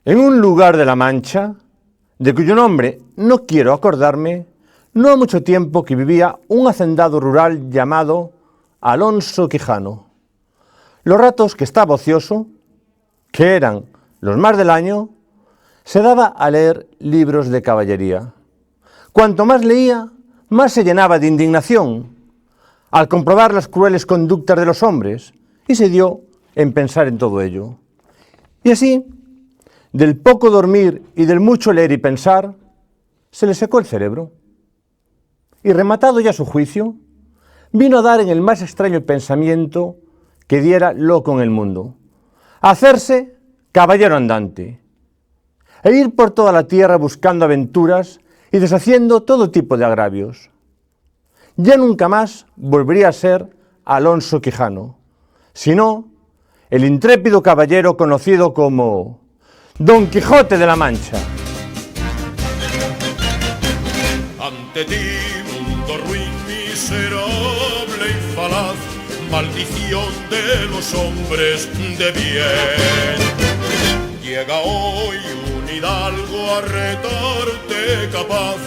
En un lugar de la Mancha, de cuyo nombre no quiero acordarme, no ha mucho tiempo que vivía un hacendado rural llamado Alonso Quijano. Los ratos que estaba ocioso, que eran los más del año, se daba a leer libros de caballería. Cuanto más leía, más se llenaba de indignación al comprobar las crueles conductas de los hombres y se dio en pensar en todo ello. Y así, del poco dormir y del mucho leer y pensar, se le secó el cerebro. Y rematado ya su juicio, vino a dar en el más extraño pensamiento que diera loco en el mundo: hacerse caballero andante, e ir por toda la tierra buscando aventuras y deshaciendo todo tipo de agravios. Ya nunca más volvería a ser Alonso Quijano, sino el intrépido caballero conocido como Don Quijote de la Mancha. Ante ti, mundo ruin, miserable y falaz, maldición de los hombres de bien. Llega hoy un hidalgo a retarte capaz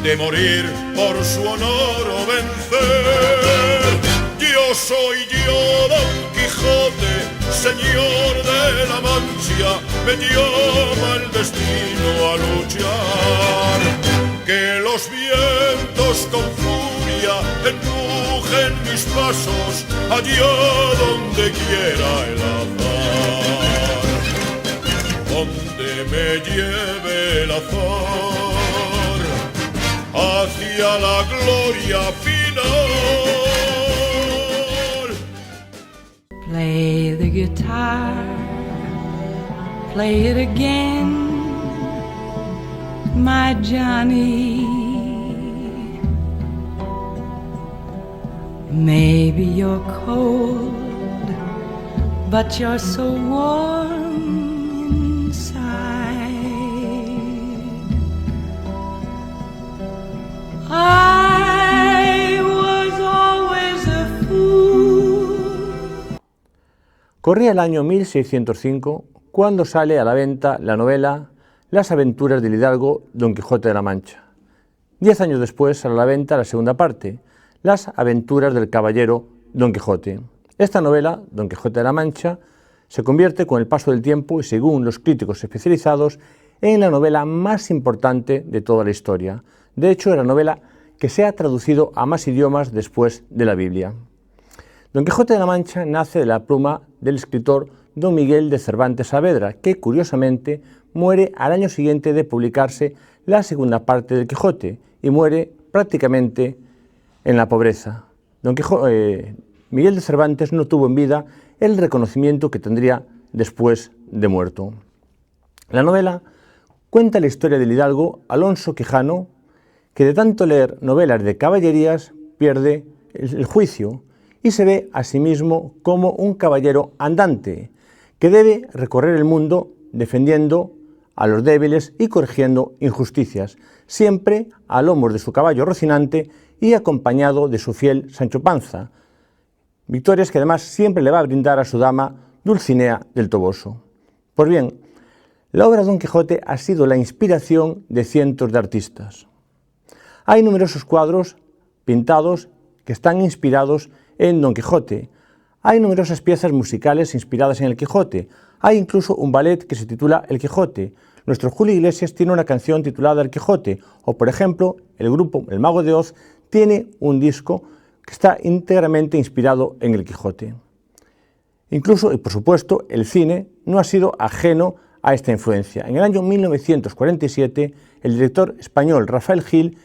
de morir por su honor o vencer. Yo soy yo, Don Quijote, señor de la Mancha, me llama el destino a luchar. Que los vientos con furia empujen mis pasos allá donde quiera el azar. Donde me lleve el azar, hacia la gloria final. Play the guitar, play it again, my Johnny. Maybe you're cold, but you're so warm inside. I was always a fool. Corría el año 1605 cuando sale a la venta la novela Las aventuras del hidalgo Don Quijote de la Mancha. 10 años después sale a la venta la segunda parte, Las aventuras del caballero Don Quijote. Esta novela, Don Quijote de la Mancha, se convierte con el paso del tiempo y, según los críticos especializados, en la novela más importante de toda la historia. De hecho, es la novela que se ha traducido a más idiomas después de la Biblia. Don Quijote de la Mancha nace de la pluma del escritor Don Miguel de Cervantes Saavedra, que curiosamente muere al año siguiente de publicarse la segunda parte del Quijote y muere prácticamente en la pobreza. Miguel de Cervantes no tuvo en vida el reconocimiento que tendría después de muerto. La novela cuenta la historia del hidalgo Alonso Quijano, que de tanto leer novelas de caballerías pierde el juicio y se ve a sí mismo como un caballero andante que debe recorrer el mundo defendiendo a los débiles y corrigiendo injusticias, siempre a lomos de su caballo Rocinante y acompañado de su fiel Sancho Panza, victorias que además siempre le va a brindar a su dama Dulcinea del Toboso. Pues bien, la obra de Don Quijote ha sido la inspiración de cientos de artistas. Hay numerosos cuadros pintados que están inspirados en Don Quijote. Hay numerosas piezas musicales inspiradas en el Quijote. Hay incluso un ballet que se titula El Quijote. Nuestro Julio Iglesias tiene una canción titulada El Quijote. O, por ejemplo, el grupo El Mago de Oz tiene un disco que está íntegramente inspirado en el Quijote. Incluso, y por supuesto, el cine no ha sido ajeno a esta influencia. En el año 1947, el director español Rafael Gil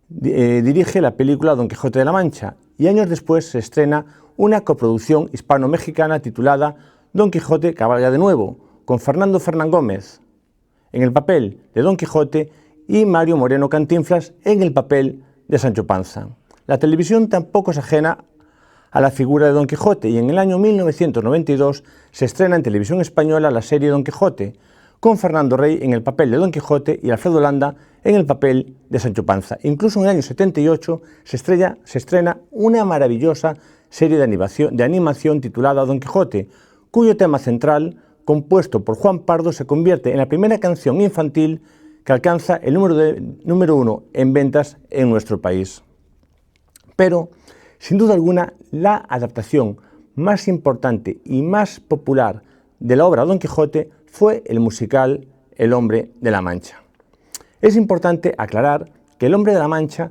dirige la película Don Quijote de la Mancha y años después se estrena una coproducción hispano-mexicana titulada Don Quijote cabalga de nuevo, con Fernando Fernán Gómez en el papel de Don Quijote y Mario Moreno Cantinflas en el papel de Sancho Panza. La televisión tampoco es ajena a la figura de Don Quijote y en el año 1992 se estrena en televisión española la serie Don Quijote, con Fernando Rey en el papel de Don Quijote y Alfredo Landa en el papel de Sancho Panza. Incluso en el año 78 se estrena una maravillosa serie de animación titulada Don Quijote, cuyo tema central compuesto por Juan Pardo, se convierte en la primera canción infantil que alcanza el número 1 en ventas en nuestro país. Pero, sin duda alguna, la adaptación más importante y más popular de la obra Don Quijote fue el musical El Hombre de la Mancha. Es importante aclarar que El Hombre de la Mancha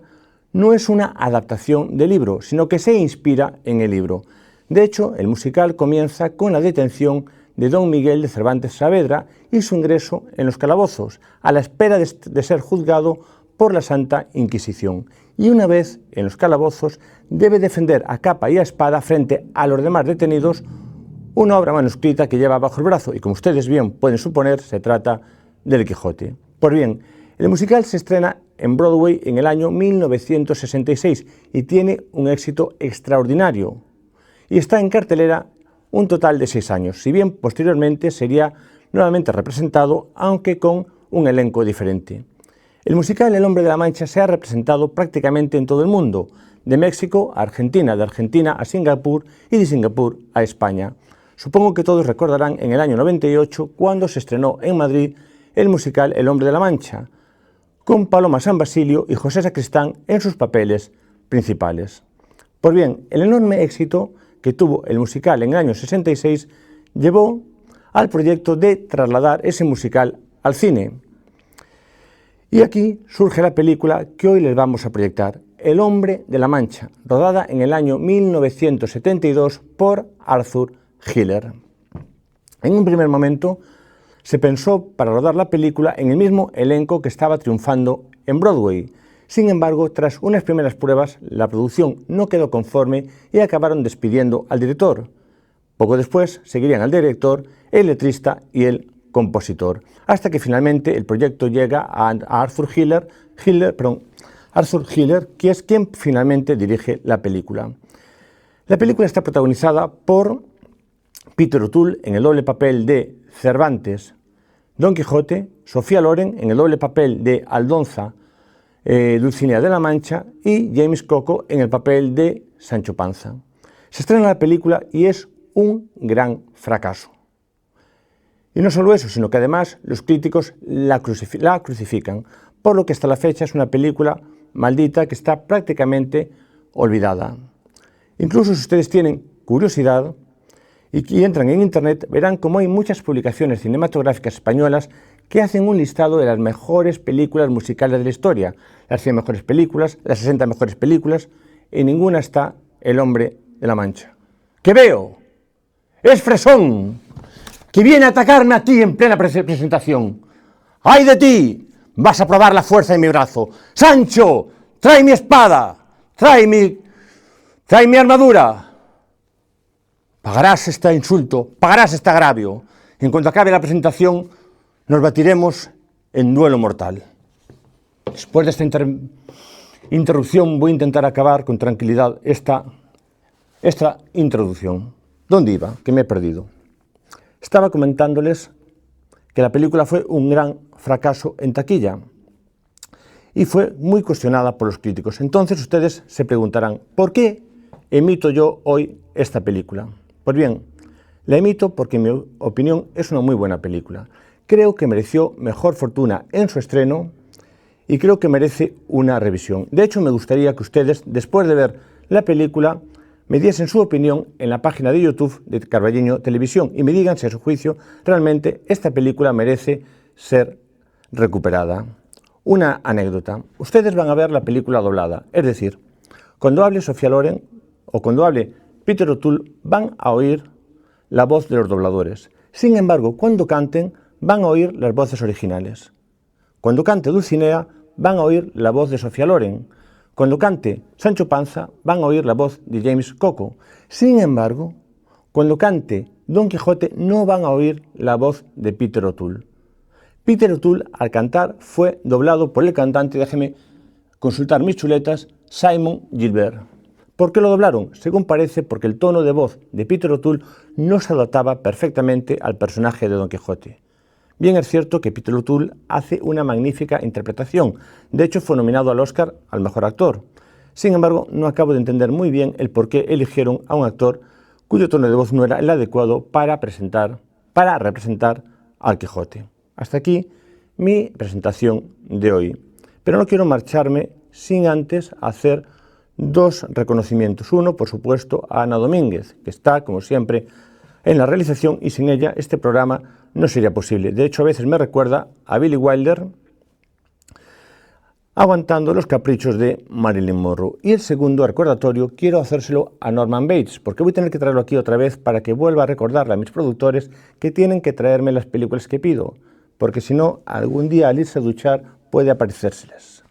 no es una adaptación del libro, sino que se inspira en el libro. De hecho, el musical comienza con la detención de don Miguel de Cervantes Saavedra y su ingreso en los calabozos, a la espera de ser juzgado por la Santa Inquisición. Y una vez en los calabozos, debe defender a capa y a espada frente a los demás detenidos una obra manuscrita que lleva bajo el brazo, y como ustedes bien pueden suponer, se trata del Quijote. Pues bien, el musical se estrena en Broadway en el año 1966 y tiene un éxito extraordinario. Y está en cartelera un total de 6 años, si bien posteriormente sería nuevamente representado, aunque con un elenco diferente. El musical El Hombre de la Mancha se ha representado prácticamente en todo el mundo, de México a Argentina, de Argentina a Singapur y de Singapur a España. Supongo que todos recordarán en el año 98 cuando se estrenó en Madrid el musical El Hombre de la Mancha, con Paloma San Basilio y José Sacristán en sus papeles principales. Pues bien, el enorme éxito que tuvo el musical en el año 66 llevó al proyecto de trasladar ese musical al cine. Y aquí surge la película que hoy les vamos a proyectar, El Hombre de la Mancha, rodada en el año 1972 por Arthur Hiller. En un primer momento se pensó para rodar la película en el mismo elenco que estaba triunfando en Broadway. Sin embargo, tras unas primeras pruebas, la producción no quedó conforme y acabaron despidiendo al director. Poco después seguirían al director, el letrista y el compositor, hasta que finalmente el proyecto llega a Arthur Hiller, que es quien finalmente dirige la película. La película está protagonizada por Peter O'Toole en el doble papel de Cervantes, Don Quijote, Sofía Loren en el doble papel de Aldonza, Dulcinea de la Mancha, y James Coco en el papel de Sancho Panza. Se estrena la película y es un gran fracaso. Y no solo eso, sino que además los críticos la crucifican, por lo que hasta la fecha es una película maldita que está prácticamente olvidada. Incluso si ustedes tienen curiosidad y entran en internet, verán cómo hay muchas publicaciones cinematográficas españolas que hacen un listado de las mejores películas musicales de la historia, las 100 mejores películas, las 60 mejores películas, y ninguna está El Hombre de la Mancha. ¿Qué veo? ¡Es Fresón! Que viene a atacarme a ti en plena presentación. ¡Ay de ti! Vas a probar la fuerza de mi brazo. ¡Sancho! ¡Trae mi espada! ¡Trae mi armadura! Pagarás este insulto, pagarás este agravio. En cuanto acabe la presentación, nos batiremos en duelo mortal. Después de esta interrupción voy a intentar acabar con tranquilidad esta introducción. ¿Dónde iba? Que me he perdido. Estaba comentándoles que la película fue un gran fracaso en taquilla y fue muy cuestionada por los críticos. Entonces ustedes se preguntarán, ¿por qué emito yo hoy esta película? Pues bien, la emito porque en mi opinión es una muy buena película. Creo que mereció mejor fortuna en su estreno y creo que merece una revisión. De hecho, me gustaría que ustedes, después de ver la película, me diesen su opinión en la página de YouTube de Carballiño Televisión y me digan si a su juicio realmente esta película merece ser recuperada. Una anécdota. Ustedes van a ver la película doblada, es decir, cuando hable Sofía Loren o cuando hable Peter O'Toole van a oír la voz de los dobladores. Sin embargo, cuando canten van a oír las voces originales. Cuando cante Dulcinea van a oír la voz de Sofía Loren. Cuando cante Sancho Panza van a oír la voz de James Coco. Sin embargo, cuando cante Don Quijote no van a oír la voz de Peter O'Toole. Peter O'Toole al cantar fue doblado por el cantante, déjeme consultar mis chuletas, Simon Gilbert. ¿Por qué lo doblaron? Según parece, porque el tono de voz de Peter O'Toole no se adaptaba perfectamente al personaje de Don Quijote. Bien es cierto que Peter O'Toole hace una magnífica interpretación, de hecho fue nominado al Oscar al mejor actor. Sin embargo, no acabo de entender muy bien el por qué eligieron a un actor cuyo tono de voz no era el adecuado para presentar para representar al Quijote. Hasta aquí mi presentación de hoy. Pero no quiero marcharme sin antes hacer dos reconocimientos. Uno, por supuesto, a Ana Domínguez, que está, como siempre, en la realización, y sin ella este programa no sería posible. De hecho, a veces me recuerda a Billy Wilder aguantando los caprichos de Marilyn Monroe. Y el segundo recordatorio quiero hacérselo a Norman Bates, porque voy a tener que traerlo aquí otra vez para que vuelva a recordarle a mis productores que tienen que traerme las películas que pido, porque si no, algún día al irse a duchar puede aparecérseles.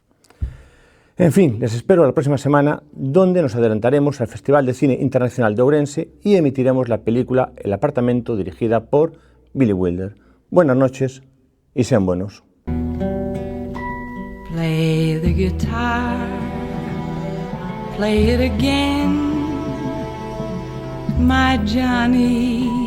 En fin, les espero la próxima semana, donde nos adelantaremos al Festival de Cine Internacional de Ourense y emitiremos la película El apartamento, dirigida por Billy Wilder. Buenas noches y sean buenos. Play the guitar, play it again, my Johnny.